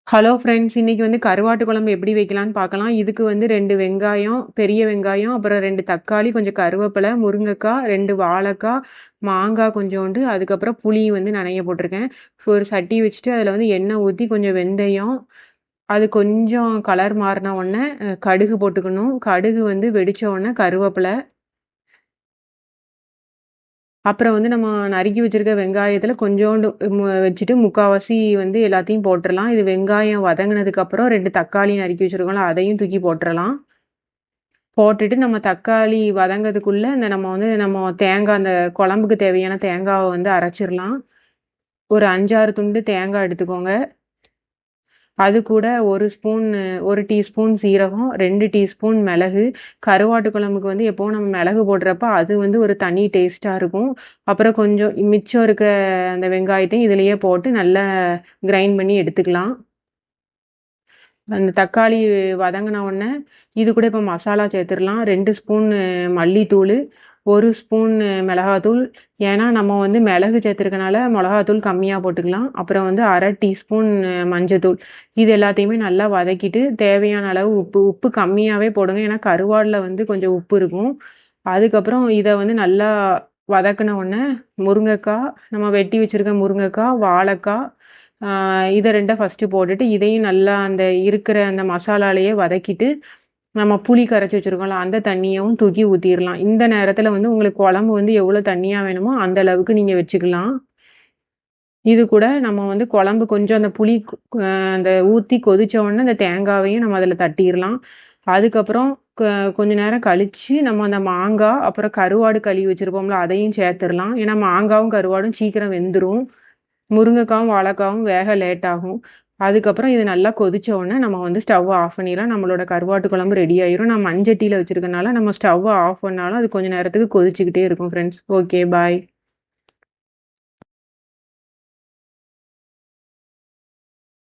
Hello friends, இன்னைக்கு வந்து கருவாட்டு குழம்பு எப்படி வைக்கலான்னு பார்க்கலாம். இதுக்கு வந்து 2 வெங்காயம், பெரிய வெங்காயம், அப்புறம் 2 தக்காளி, கொஞ்சம் கருவேப்பிலை, முருங்கைக்காய், 2 வாழைக்காய், மாங்காய் கொஞ்சோண்டு, அதுக்கப்புறம் புளி வந்து நனைய போட்டிருக்கேன். ஒரு சட்டி வச்சுட்டு அதில் வந்து எண்ணெய் ஊற்றி கொஞ்சம் வெந்தயம், அது கொஞ்சம் கலர் மாறின உடனே கடுகு போட்டுக்கணும். கடுகு வந்து வெடித்த உடனே கருவேப்பிலை, அப்புறம் வந்து நம்ம நறுக்கி வச்சிருக்க வெங்காயத்தில் கொஞ்சோண்டு வச்சுட்டு முக்கால்வாசி வந்து எல்லாத்தையும் போட்டுடலாம். இது வெங்காயம் வதங்கினதுக்கப்புறம் 2 தக்காளி நறுக்கி வச்சுருக்கோம்ல, அதையும் தூக்கி போட்டுடலாம். போட்டுட்டு நம்ம தக்காளி வதங்கிறதுக்குள்ளே நம்ம தேங்காய், அந்த குழம்புக்கு தேவையான தேங்காவை வந்து அரைச்சிடலாம். ஒரு 5, 6 துண்டு தேங்காய் எடுத்துக்கோங்க. அது கூட 1 டீஸ்பூன் சீரகம், 2 டீஸ்பூன் மிளகு. கருவாட்டு குழம்புக்கு வந்து எப்போவும் நம்ம மிளகு போடுறப்ப அது வந்து ஒரு தனி டேஸ்ட்டாக இருக்கும். அப்புறம் கொஞ்சம் மிச்சம் இருக்க அந்த வெங்காயத்தையும் இதிலேயே போட்டு நல்லா கிரைண்ட் பண்ணி எடுத்துக்கலாம். அந்த தக்காளி வதங்கின உடனே இது கூட இப்போ மசாலா சேர்த்துடலாம். 2 ஸ்பூன் மல்லித்தூள், 1 ஸ்பூன் மிளகாத்தூள். ஏன்னா நம்ம வந்து மிளகு சேர்த்துருக்கனால மிளகாத்தூள் கம்மியாக போட்டுக்கலாம். அப்புறம் வந்து 1/2 டீஸ்பூன் மஞ்சத்தூள். இது எல்லாத்தையுமே நல்லா வதக்கிட்டு தேவையான அளவு உப்பு கம்மியாகவே போடுங்க. ஏன்னா கருவாடில் வந்து கொஞ்சம் உப்பு இருக்கும். அதுக்கப்புறம் இதை வந்து நல்லா வதக்கின உடனே முருங்கைக்காய், நம்ம வெட்டி வச்சுருக்க முருங்கைக்காய், வாழைக்காய், இதை 2 ஃபஸ்ட்டு போட்டுட்டு இதையும் நல்லா அந்த இருக்கிற அந்த மசாலாலேயே வதக்கிட்டு நம்ம புளி கரைச்சி வச்சுருக்கோம்ல, அந்த தண்ணியும் தூக்கி ஊற்றிடலாம். இந்த நேரத்தில் வந்து உங்களுக்கு குழம்பு வந்து எவ்வளோ தண்ணியாக வேணுமோ அந்த அளவுக்கு நீங்கள் வச்சுக்கலாம். இது கூட நம்ம வந்து குழம்பு கொஞ்சம் அந்த புளி அந்த ஊற்றி கொதித்த உடனே அந்த தேங்காவையும் நம்ம அதில் தட்டிடலாம். அதுக்கப்புறம் கொஞ்ச நேரம் கழித்து நம்ம அந்த மாங்காய், அப்புறம் கருவாடு கழுவி வச்சுருப்போம்ல, அதையும் சேர்த்துடலாம். ஏன்னா மாங்காவும் கருவாடும் சீக்கிரம் வெந்துடும். முருங்கைக்காவும் வாழைக்காவும் வேக லேட் ஆகும். அதுக்கப்புறம் இது நல்லா கொதித்த உடனே நம்ம வந்து ஸ்டவ்வை ஆஃப் பண்ணிடலாம். நம்மளோட கருவாட்டு குழம்பு ரெடி ஆயிரும். நான் மண்சட்டியில் வச்சுருக்கனால நம்ம ஸ்டவ்வை ஆஃப் பண்ணாலும் அது கொஞ்சம் நேரத்துக்கு கொதிச்சுக்கிட்டே இருக்கும் ஃப்ரெண்ட்ஸ். ஓகே, பாய்.